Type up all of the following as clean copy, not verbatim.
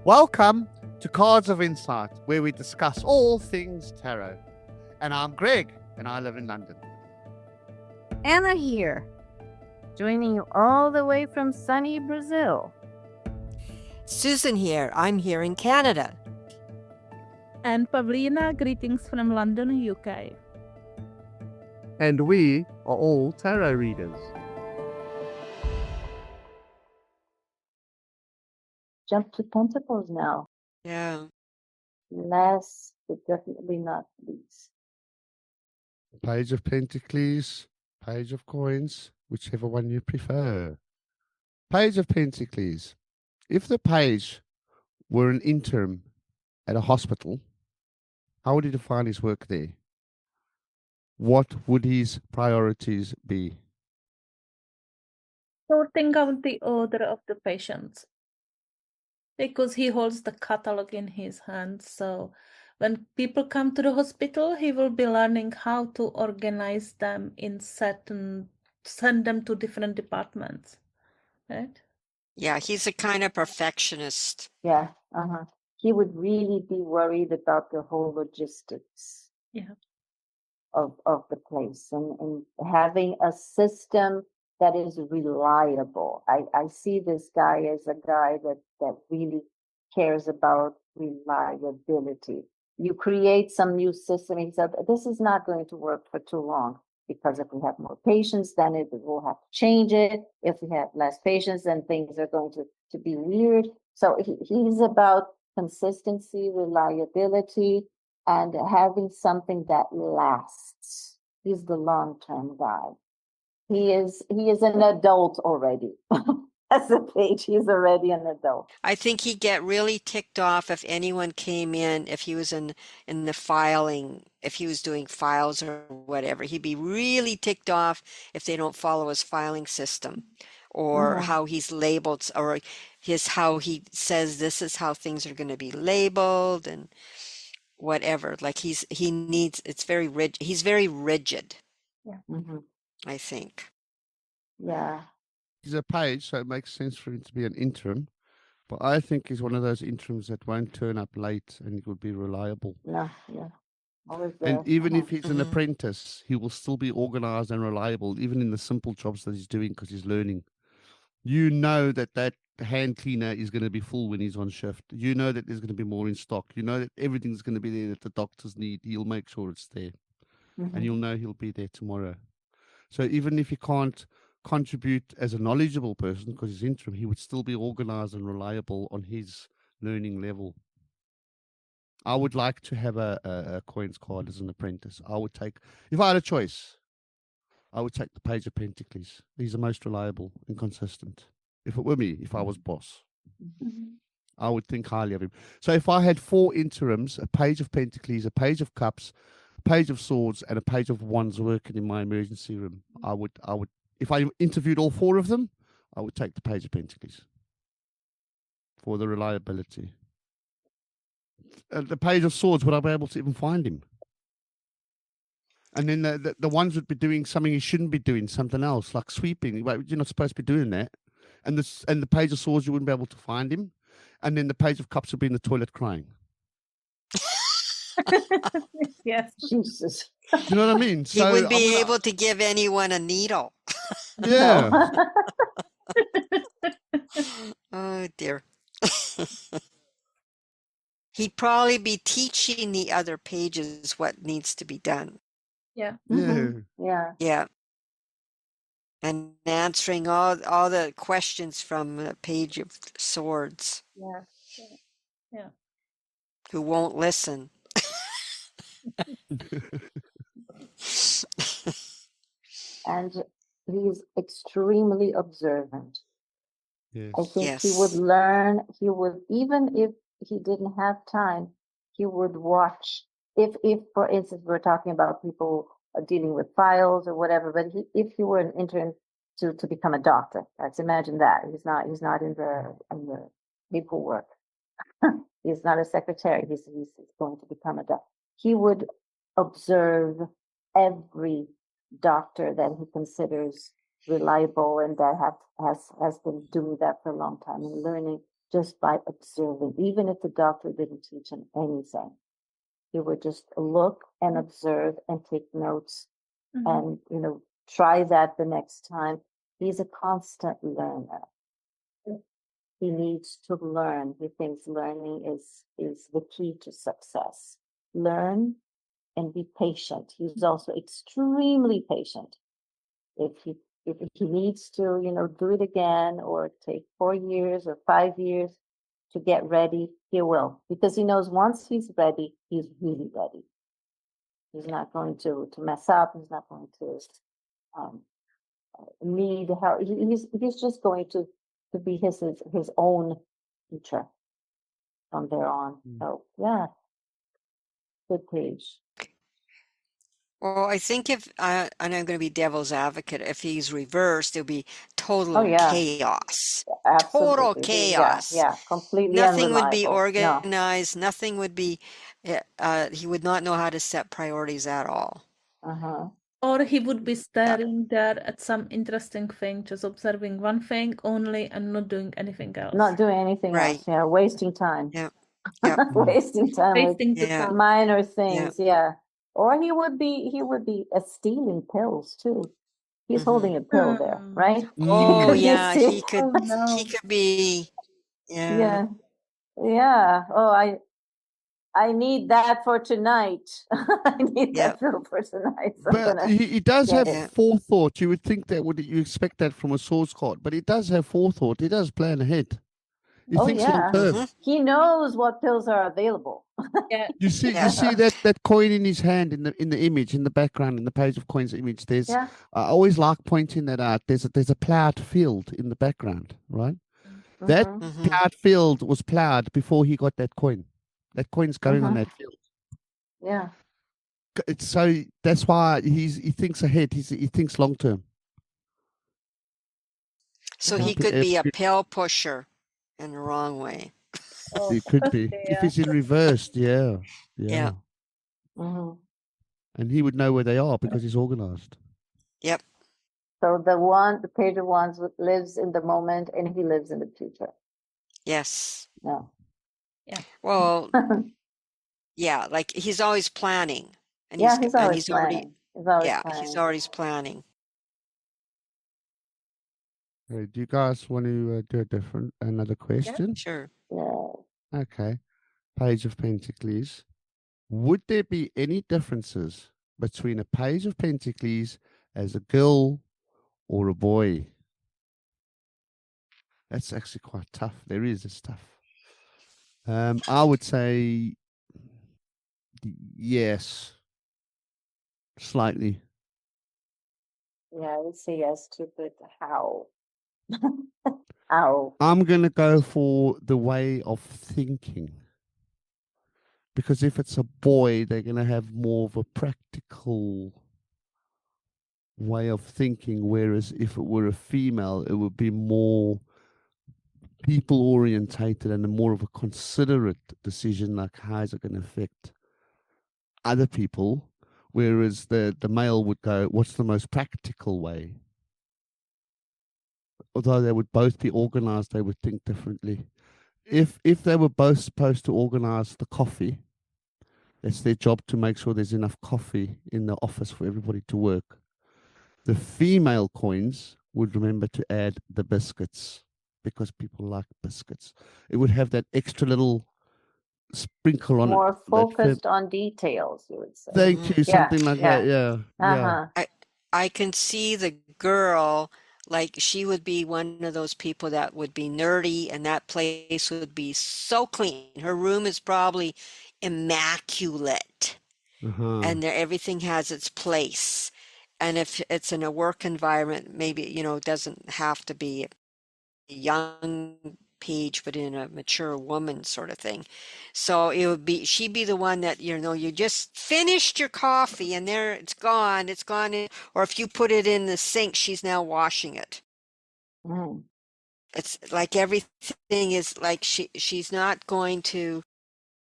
Welcome to Cards of Insight, where we discuss all things tarot. And I'm Greg, and I live in London. Anna here, joining you all the way from sunny Brazil. Susan here. I'm here in Canada. And Pavlina, greetings from London, UK. And we are all tarot readers. Jump to Pentacles now. Yeah. Last, but definitely not least. Page of Pentacles, Page of Coins, whichever one you prefer. Page of Pentacles. If the page were an intern at a hospital, how would he define his work there? What would his priorities be? Sorting out the order of the patients. Because he holds the catalog in his hand. So when people come to the hospital, he will be learning how to organize them in send them to different departments. Right? Yeah, he's a kind of perfectionist. Yeah, he would really be worried about the whole logistics of the place and having a system that is reliable. I see this guy as a guy that really cares about reliability. You create some new system, he said, this is not going to work for too long, because if we have more patients, then it will have to change it. If we have less patients, then things are going to be weird. So he's about consistency, reliability, and having something that lasts. He's the long-term guy. He is an adult already. As a page, he's already an adult. I think he'd get really ticked off if anyone came in, if he was in the filing, if he was doing files or whatever. He'd be really ticked off if they don't follow his filing system or how he's labeled, or how he says this is how things are going to be labeled and whatever. Like he's very rigid. He's very rigid. Yeah. I think. Yeah. He's a page, so it makes sense for him to be an interim. But I think he's one of those interims that won't turn up late and he would be reliable. No, yeah. Always there. And even if he's an apprentice, he will still be organized and reliable, even in the simple jobs that he's doing, because he's learning. You know that hand cleaner is going to be full when he's on shift. You know that there's going to be more in stock. You know that everything's going to be there that the doctors need. He'll make sure it's there. And you'll know he'll be there tomorrow. So even if he can't contribute as a knowledgeable person because he's interim, he would still be organized and reliable on his learning level. I would like to have a coins card as an apprentice. I would take, if I had a choice, I would take the Page of Pentacles. He's the most reliable and consistent. If it were me, if I was boss, I would think highly of him. So if I had 4 interims, a Page of Pentacles, a Page of Cups, a Page of Swords, and a Page of Wands working in my emergency room, I would, if I interviewed all 4 of them, I would take the Page of Pentacles for the reliability. The Page of Swords, would I be able to even find him? And then the ones would be doing something he shouldn't be doing, something else, like sweeping. You're not supposed to be doing that. And the Page of Swords, you wouldn't be able to find him. And then the Page of Cups would be in the toilet crying. Yes. Jesus. You know what I mean? He wouldn't be able to give anyone a needle. Yeah. Oh, dear. He'd probably be teaching the other pages what needs to be done. Yeah. Yeah. Yeah. And answering all the questions from the Page of Swords. Yeah. Yeah. Who won't listen. And he's extremely observant. Yes. I think he would learn, even if he didn't have time, he would watch. If for instance, we're talking about people dealing with files or whatever, but if he were an intern to become a doctor, let's imagine that. He's not in the paperwork. He's not a secretary. He's going to become a doctor. He would observe every doctor that he considers reliable and that has been doing that for a long time and learning just by observing, even if the doctor didn't teach him anything. He would just look and observe and take notes and, try that the next time. He's a constant learner. He needs to learn. He thinks learning is the key to success. Learn and be patient. He's also extremely patient. If he needs to, do it again or take 4 years or 5 years to get ready, he will, because he knows once he's ready, he's really ready. He's not going to mess up. He's not going to need help. He's just going to be his own teacher from there on. So yeah, good page. Well, I think if, and I'm going to be devil's advocate, if he's reversed, it'll be total chaos. Total Absolutely. chaos. Yeah, completely Nothing would be unreliable. No. organized. Nothing would be, he would not know how to set priorities at all. Or he would be staring there at some interesting thing, just observing one thing only and not doing anything else. Not doing anything else. Yeah, wasting time. Yeah. Wasting time Wasting with the time. minor things. Yeah. Or he would be stealing pills too. He's holding a pill there, right? Oh yeah, he could he could be Yeah. Oh, I need that for tonight. I need that pill for tonight. So but he does have it. forethought. You would think that you expect that from a source card, but he does have forethought. He does plan ahead. He thinks long term. He knows what pills are available. You see that coin in his hand in the image in the background in the Page of Coins image. There's I always like pointing that out. There's a plowed field in the background, right? That plowed field was plowed before he got that coin. That coin's going on that field. Yeah. It's so that's why he thinks ahead. He thinks long term. So he could be a pill pusher in the wrong way. It could be if it's in reversed. Yeah. And he would know where they are because he's organized. Yep. So the Page of Wands lives in the moment, and he lives in the future. Yes. Yeah. Well, yeah, like he's always planning, and he's always planning. He's always planning. Do you guys want to do another question? Sure. Yeah. Okay. Page of Pentacles. Would there be any differences between a Page of Pentacles as a girl or a boy? That's actually quite tough. There is this stuff. I would say yes. Slightly. Yeah, I would say yes too, but how? How? I'm going to go for the way of thinking. Because if it's a boy, they're going to have more of a practical way of thinking. Whereas if it were a female, it would be more people orientated and more of a considerate decision, like how is it going to affect other people? Whereas the male would go, what's the most practical way? Although they would both be organized, they would think differently. If they were both supposed to organize the coffee, it's their job to make sure there's enough coffee in the office for everybody to work. The female coins would remember to add the biscuits because people like biscuits. It would have that extra little sprinkle on it. More focused on details, you would say. Thank you. Something like that. Yeah. I can see the girl, like she would be one of those people that would be nerdy, and that place would be so clean. Her room is probably immaculate, and everything has its place. And if it's in a work environment, maybe, it doesn't have to be a young page, but in a mature woman sort of thing. So she'd be the one that, you just finished your coffee and there it's gone in, or if you put it in the sink, she's now washing it. It's like everything is like she's not going to,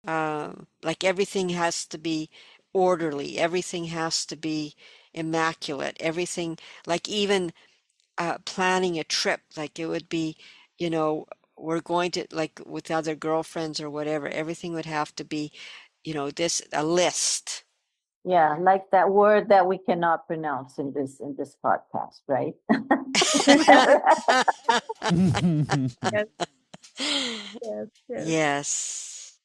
like everything has to be orderly. Everything has to be immaculate. Everything, like even planning a trip, like it would be, we're going to, like with other girlfriends or whatever, everything would have to be, this, a list. Yeah, like that word that we cannot pronounce in this podcast, right? Yes, yes, yes. Yes.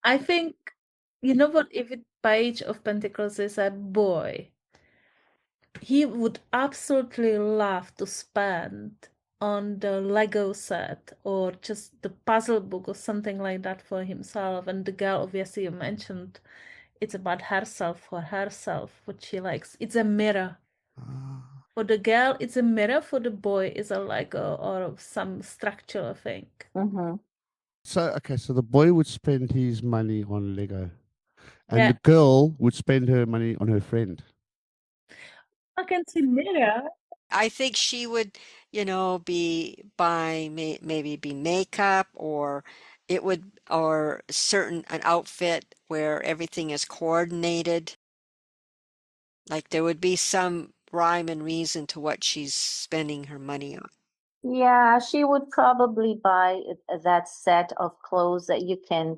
I think, you know what, if it Page of Pentacles is a boy, he would absolutely love to spend on the Lego set or just the puzzle book or something like that for himself. And the girl, obviously, you mentioned it's about herself, for herself, what she likes. It's a mirror. For the girl, it's a mirror. For the boy, it's a Lego or some structural thing. Mm-hmm. So the boy would spend his money on Lego, and Yeah. the girl would spend her money on her friend. I can see mirror. I think she would, be buying maybe be makeup, or it would, or certain an outfit where everything is coordinated. Like there would be some rhyme and reason to what she's spending her money on. Yeah, she would probably buy that set of clothes that you can,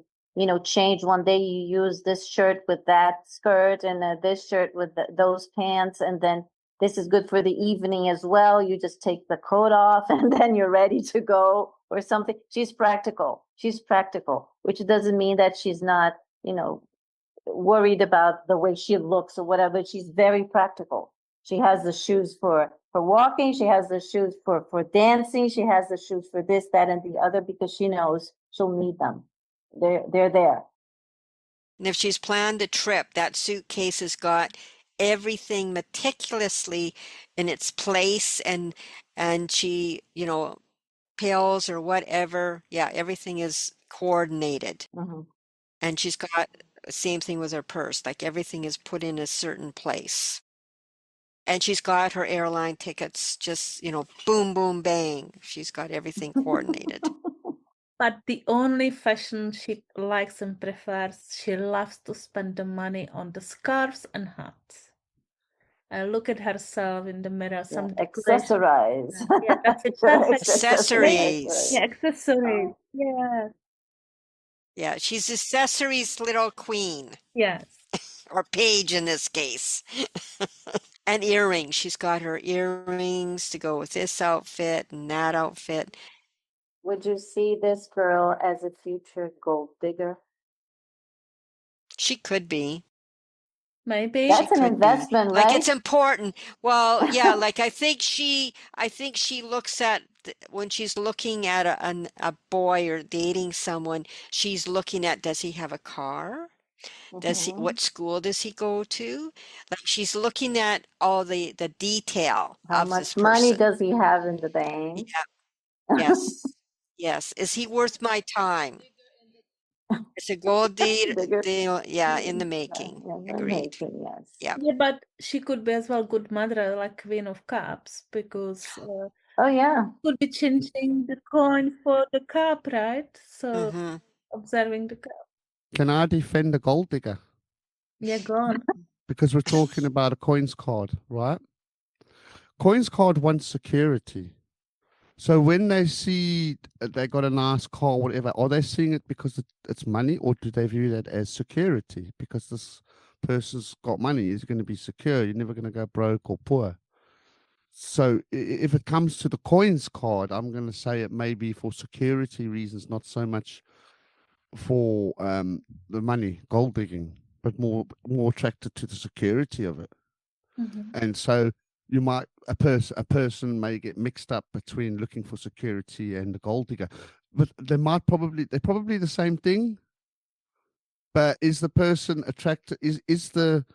change. One day you use this shirt with that skirt and this shirt with those pants, and then this is good for the evening as well. You just take the coat off and then you're ready to go or something. She's practical. She's practical, which doesn't mean that she's not, worried about the way she looks or whatever. She's very practical. She has the shoes for walking. She has the shoes for dancing. She has the shoes for this, that, and the other because she knows she'll need them. They're there. And if she's planned a trip, that suitcase has got everything meticulously in its place, and she, pills or whatever. Yeah, everything is coordinated. Mm-hmm. And she's got same thing with her purse, like everything is put in a certain place. And she's got her airline tickets just, boom, boom, bang. She's got everything coordinated. But the only fashion she likes and prefers, she loves to spend the money on the scarves and hats. Look at herself in the mirror, some decoration. Accessorize. Yeah, that's it. Perfect. Accessories. Yeah, accessories. Yeah. Yeah, she's accessories little queen. Yes. Or page in this case. And earrings. She's got her earrings to go with this outfit and that outfit. Would you see this girl as a future gold digger? She could be. Maybe. That's an investment, like right? it's important. Well, yeah, like I think she looks at when she's looking at a boy or dating someone, she's looking at, does he have a car? Does he, what school does he go to? Like she's looking at all the detail How of this much money person. does he have in the bank? Yeah. Yes. Yes. Is he worth my time? It's a gold deal. Yeah, in the making. Agreed. Yes. Yeah. Yeah, but she could be as well good mother, like Queen of Cups, because Oh yeah. could be changing the coin for the cup, right? So Mhm. observing the cup. Can I defend a gold digger? Yeah, go on. Because we're talking about a coins card, right? Coins card wants security. So when they see they got a nice car, whatever, are they seeing it because it's money, or do they view that as security? Because this person's got money, is going to be secure. You're never going to go broke or poor. So if it comes to the coins card, I'm going to say it may be for security reasons, not so much for the money, gold digging, but more attracted to the security of it. And so you might a person may get mixed up between looking for security and the gold digger, but they're probably the same thing. But is the person attracted? Is the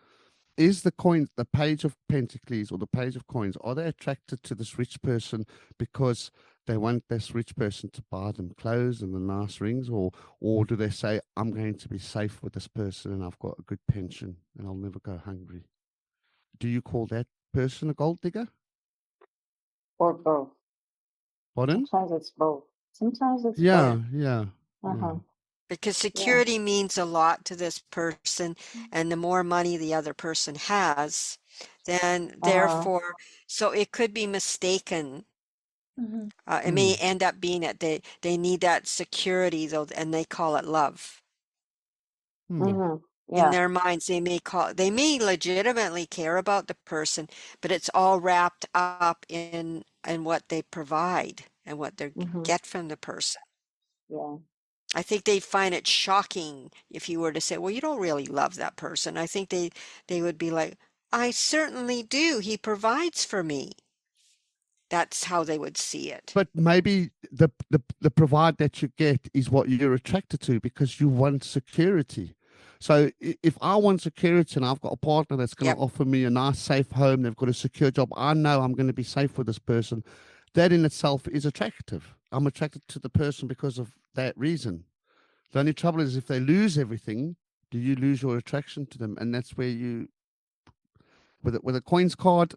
coin, the page of pentacles or the page of coins, are they attracted to this rich person because they want this rich person to buy them clothes and the nice rings, or do they say, I'm going to be safe with this person and I've got a good pension and I'll never go hungry? Do you call that person a gold digger? Or both. Pardon? Sometimes it's both. Sometimes it's Yeah, both. yeah. Uh-huh. Because security means a lot to this person, and the more money the other person has, then therefore, so it could be mistaken It may end up being that they need that security though, and they call it love. Yeah. In their minds, they may legitimately care about the person, but it's all wrapped up in what they provide and what they get from the person. Yeah. I think they find it shocking if you were to say, well, you don't really love that person. I think they would be like, I certainly do. He provides for me. That's how they would see it. But maybe the provide that you get is what you're attracted to because you want security. So if I want security and I've got a partner that's going to offer me a nice, safe home, they've got a secure job, I know I'm going to be safe with this person. That in itself is attractive. I'm attracted to the person because of that reason. The only trouble is if they lose everything, do you lose your attraction to them? And that's where you, with a coins card,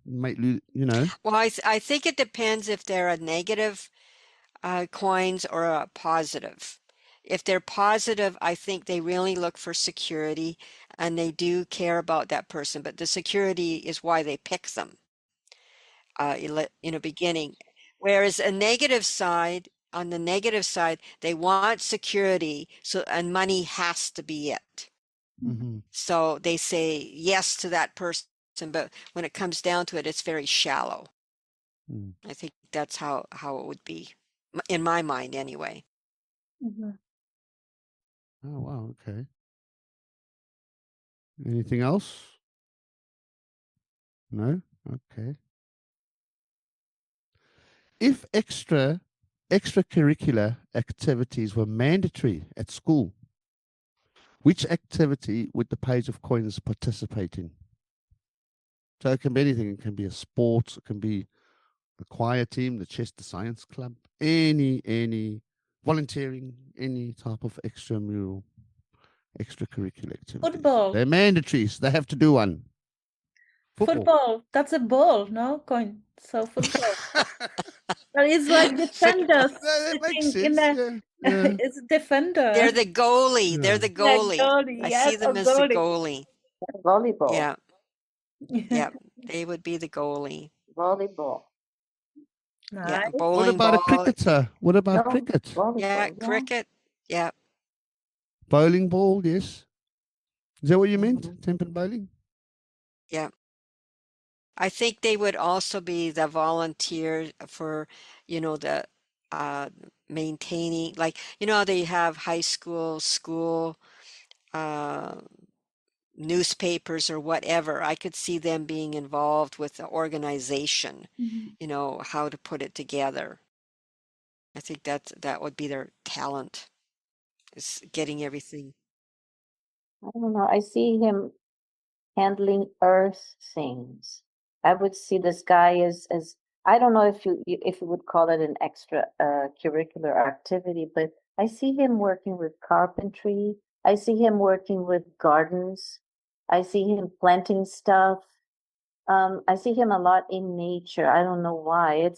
might lose, you know. Well, I think it depends if they're a negative coins or a positive. If they're positive, I think they really look for security and they do care about that person, but the security is why they pick them in a beginning. Whereas on the negative side, they want security, and money has to be it. So they say yes to that person, but when it comes down to it, it's very shallow. I think that's how it would be, in my mind anyway. Oh, wow. Okay. Anything else? No? Okay. If extracurricular activities were mandatory at school, which activity would the Page of Coins participate in? So it can be anything. It can be a sport. It can be a choir team, the Chester Science Club, any volunteering, any type of extracurricular activity. Football. They're mandatory. So they have to do one. Football. That's a ball, no coin. So football. But it's like defenders That makes sitting in sense. a. Yeah. It's defender. They're the goalie. Yeah. They're the Yeah, goalie. goalie. I Yes, see them a as the goalie. goalie. Volleyball. Yeah. Yeah. They would be the goalie. Volleyball. Yeah. Nice. Bowling What about a ball. cricketer? What about No, cricket? volleyball. Yeah. Cricket. Yeah. Bowling ball, yes. Is that what you meant? Mhm. Temple bowling? Yeah. I think they would also be the volunteer for, the maintaining, like, they have high school newspapers or whatever. I could see them being involved with the organization, how to put it together. I think that would be their talent, is getting everything. I don't know. I see him handling earth things. I would see this guy as I don't know if you would call it an extra curricular activity, but I see him working with carpentry. I see him working with gardens. I see him planting stuff. I see him a lot in nature. I don't know why.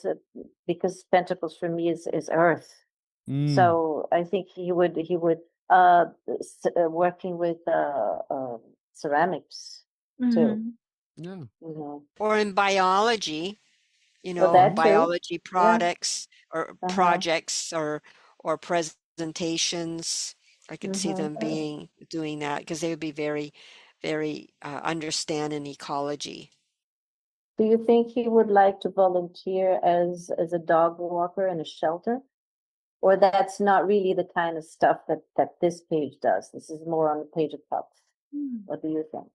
Because Pentacles for me is earth. So I think he would working with ceramics too. Yeah. Or in biology, Well, that too. biology Yeah. products or Uh-huh. projects or presentations. I could see them doing that because they would be very, very understand in ecology. Do you think he would like to volunteer as a dog walker in a shelter? Or that's not really the kind of stuff that this page does. This is more on the Page of Cups. What do you think?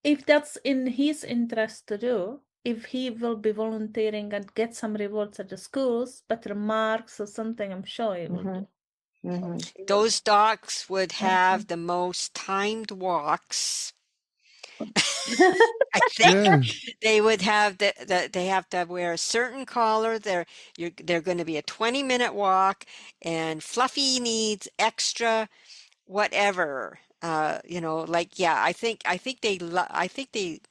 If that's in his interest to do, if he will be volunteering and get some rewards at the schools, better marks or something, I'm sure he will do. Those dogs would have the most timed walks. I think they would have they have to wear a certain collar. They're going to be a 20-minute walk, and Fluffy needs extra whatever. I think they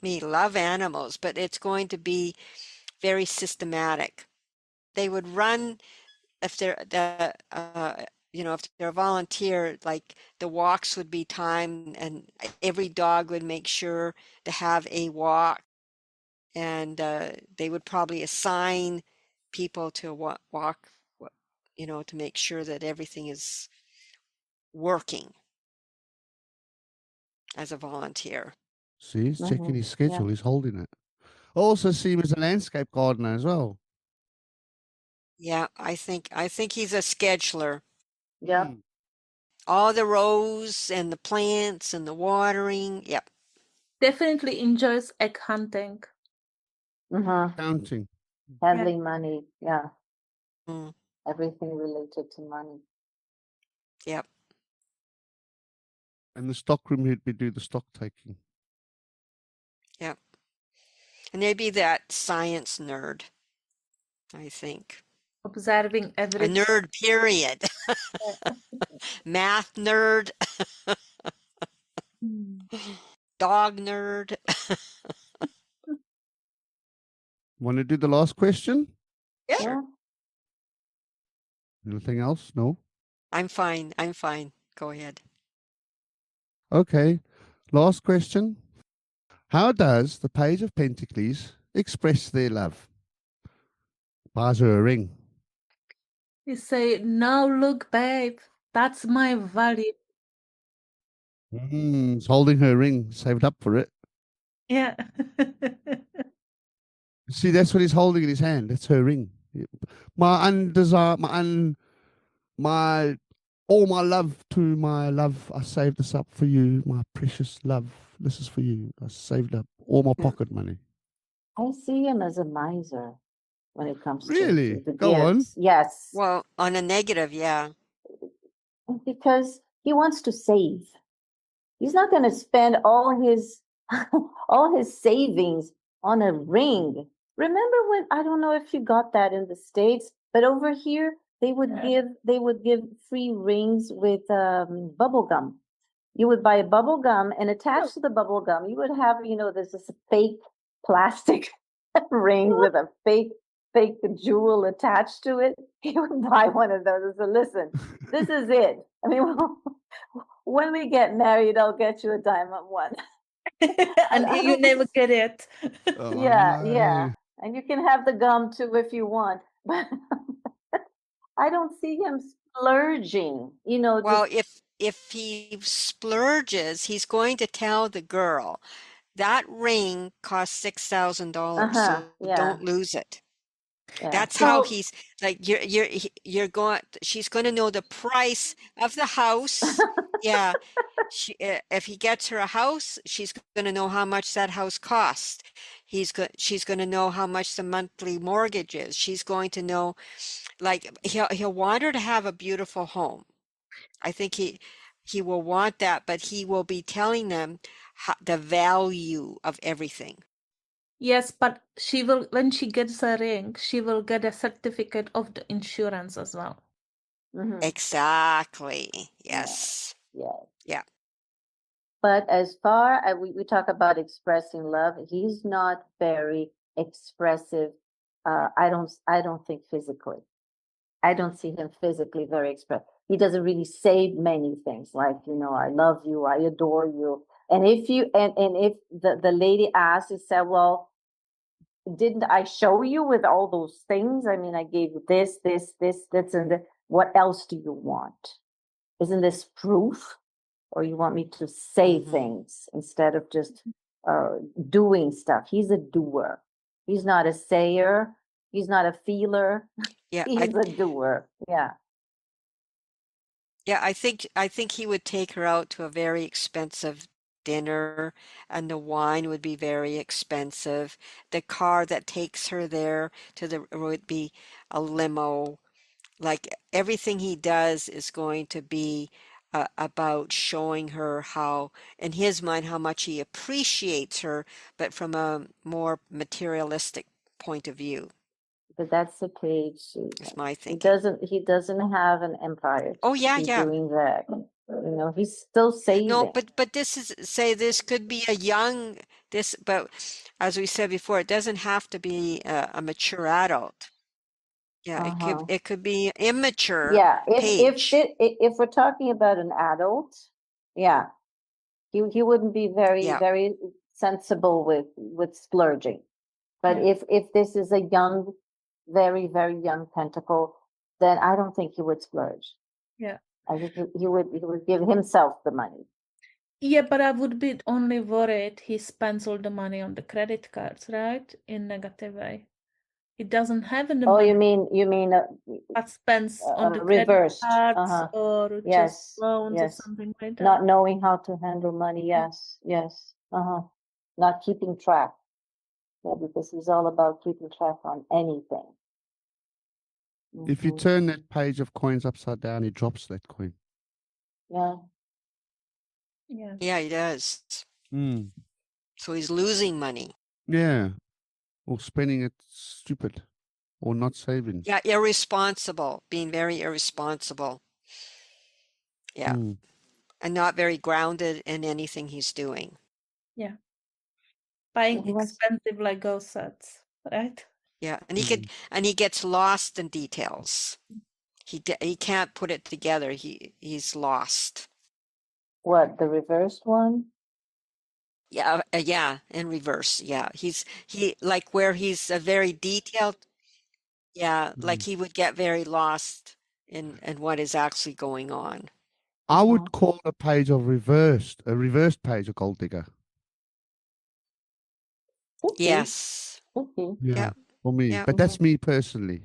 may love animals, but it's going to be very systematic. They would run if if they're a volunteer, like the walks would be timed, and every dog would make sure to have a walk, and they would probably assign people to walk, to make sure that everything is working as a volunteer. See, he's checking his Yeah. schedule. He's holding it. I also see him as a landscape gardener as well. Yeah, I think he's a scheduler. Yep. Mm. All the rows and the plants and the watering. Yep. Definitely enjoys egg hunting. Counting. Handling money. Yeah. Mm, Everything related to money. yep. And the stockroom, he'd be do the stock taking. Yep. And maybe that science nerd, I think. Observing A everything. nerd, period. Math nerd. Dog nerd. Want to do the last question? Yeah. Yeah. Anything else? No? I'm fine. Go ahead. Okay. Last question. How does the Page of Pentacles express their love? Buys her a ring. You say, now look, babe, that's my value. He's holding her ring, saved up for it. Yeah. See, that's what he's holding in his hand. That's her ring. My undesire, my all my love to my love. I saved this up for you, my precious love. This is for you. I saved up all my pocket money. I see him as a miser when it comes Really? to the Go on. gifts. Yes. Well, on a negative, yeah. Because he wants to save. He's not going to spend all his all his savings on a ring. Remember when, I don't know if you got that in the States, but over here they would give free rings with bubble gum. You would buy a bubble gum, and attached to the bubble gum, you would have, there's this fake plastic ring with a fake jewel attached to it. You would buy one of those and say, listen, this is it. I mean, when we get married, I'll get you a diamond one. And you never get it. Oh, Yeah, no. yeah. And you can have the gum too if you want. But I don't see him splurging, Well, if he splurges, he's going to tell the girl that ring costs $6,000, so yeah, don't lose it. yeah. That's how So, he's like you're going. She's going to know the price of the house. Yeah, if he gets her a house, she's going to know how much that house costs. She's going to know how much the monthly mortgage is. She's going to know, like he'll want her to have a beautiful home. I think he will want that, but he will be telling them the value of everything. yes, but she will, when she gets a ring, she will get a certificate of the insurance as well. Exactly. Yes. Yeah. Yeah. But as far as we talk about expressing love, he's not very expressive. I don't think physically. I don't see him physically very expressive. He doesn't really say many things like, I love you, I adore you. And if you and if the lady asks, he said, well, didn't I show you with all those things? I mean, I gave you this, and that. What else do you want? Isn't this proof? Or you want me to say things instead of just doing stuff? He's a doer. He's not a sayer. He's not a feeler. Yeah. He's a doer. Yeah. Yeah, I think he would take her out to a very expensive dinner, and the wine would be very expensive. The car that takes her there would be a limo. Like everything he does is going to be about showing her how, in his mind, how much he appreciates her, but from a more materialistic point of view, But that's the Page. is my He thinking. doesn't have an empire Oh yeah, to be yeah. doing that. He's still No, saving. but this could be a young but as we said before, it doesn't have to be a mature adult. Yeah, it could be immature Yeah, Page. if we're talking about an adult, yeah, he wouldn't be very Yeah. very sensible with splurging. But Yeah. if this is a young very, very young pentacle, then I don't think he would splurge. Yeah. I think he would give himself the money. Yeah, but I would be only worried he spends all the money on the credit cards, right? In negative way. He doesn't have any Oh, money, you mean but spends on the credit reversed? cards or just Yes, loans or yes. something like that. Not knowing how to handle money. Yes, yes. Not keeping track. Yeah, because he's all about keeping track on anything. If you Mhm. turn that page of coins upside down, he drops that coin. Yeah. Yeah. Yeah, he does. Mm. So he's losing money. Yeah. Or spending it stupid. Or not saving. Yeah, irresponsible, being very irresponsible. Yeah. Mm. And not very grounded in anything he's doing. Yeah. Buying He wants- expensive Lego sets, right? Yeah, and he gets lost in details. He can't put it together. He's lost. What, the reversed one? Yeah, yeah, in reverse. Yeah, he like where he's a very detailed. Yeah, like he would get very lost in what is actually going on. I would call a page of a reversed page, a gold digger. Okay. Yes. Okay. Yeah. For me. Yeah. But that's me personally.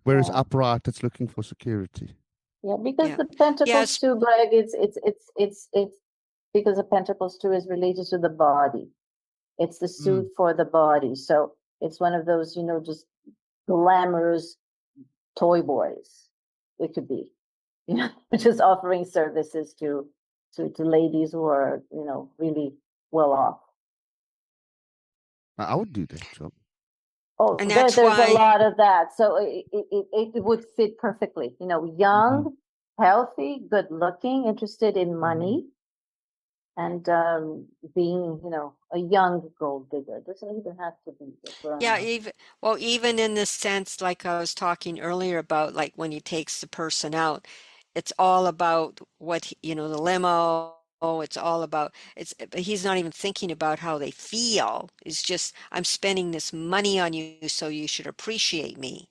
Whereas Yeah. upright, it's looking for security. Yeah, because Yeah. the Pentacles Yes. too, Greg, it's because the Pentacles too is related to the body. It's the suit for the body. So it's one of those, just glamorous toy boys. It could be, just offering services to ladies who are, really well off. I would do that job. Oh, And there's that's a why- lot of that. So it would fit perfectly. Young, healthy, good looking, interested in money, and being, a young gold digger. It doesn't even have to be a grown Yeah, up. even in the sense, like I was talking earlier about, like when he takes the person out, it's all about what, the limo. It's all about, but he's not even thinking about how they feel. It's just, I'm spending this money on you, so you should appreciate me.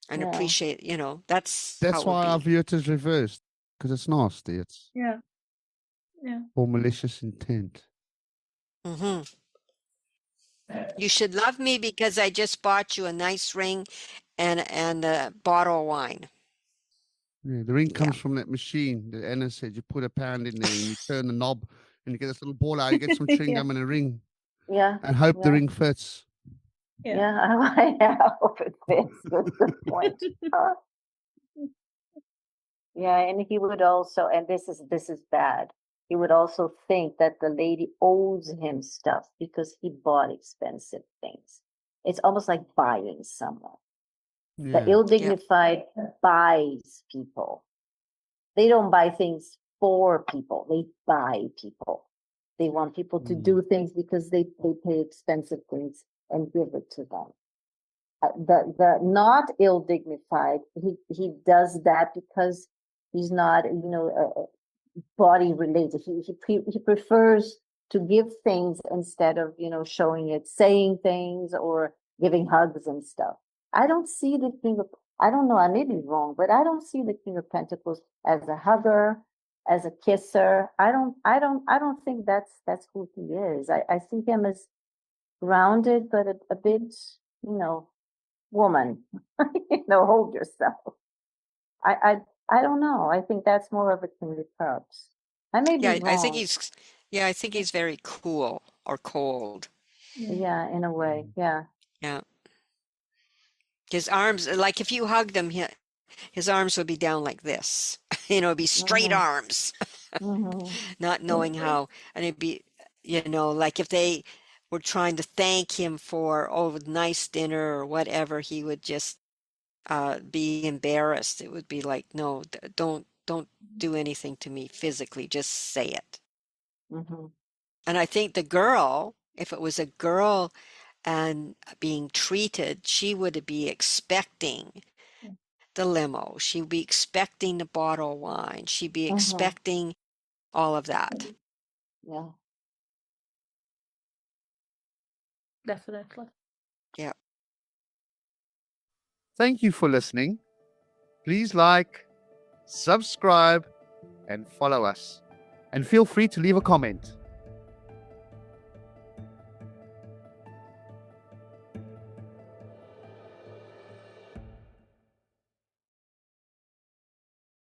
And Yeah. appreciate, that's how That's it would why I be. view it as reversed. Because it's nasty. It's Yeah. Yeah. for malicious intent. hmm You should love me because I just bought you a nice ring and a bottle of wine. Yeah, the ring comes from that machine that Anna said. You put a pound in there and you turn the knob and you get this little ball out. You get some chewing Yeah. gum and a ring Yeah. and hope the ring fits. Yeah, I hope it fits. Good point. Yeah, and he would also, and this is bad. He would also think that the lady owes him stuff because he bought expensive things. It's almost like buying someone. The Yeah. ill-dignified buys people. They don't buy things for people. They buy people. They want people to do things because they pay expensive things and give it to them. The not ill dignified, he does that because he's not, body related. He prefers to give things instead of, showing it, saying things or giving hugs and stuff. I don't see the King of, I don't know, I may be wrong, but I don't see the King of Pentacles as a hugger, as a kisser. I don't think that's who he is. I see him as grounded, but a bit, woman, hold yourself. I don't know. I think that's more of a King of Cups. I may be Yeah, wrong. I think he's very cool or cold. Yeah, in a way. Yeah. Yeah. His arms, like if you hugged him, his arms would be down like this. It'd be straight arms, not knowing how. And it'd be, like if they were trying to thank him for, nice dinner or whatever, he would just be embarrassed. It would be like, no, don't do anything to me physically. Just say it. And I think the girl, if it was a girl and being treated, she would be expecting the limo. She'd be expecting the bottle of wine. She'd be expecting all of that. Yeah. Definitely. Yeah. Thank you for listening. Please like, subscribe, and follow us. And feel free to leave a comment.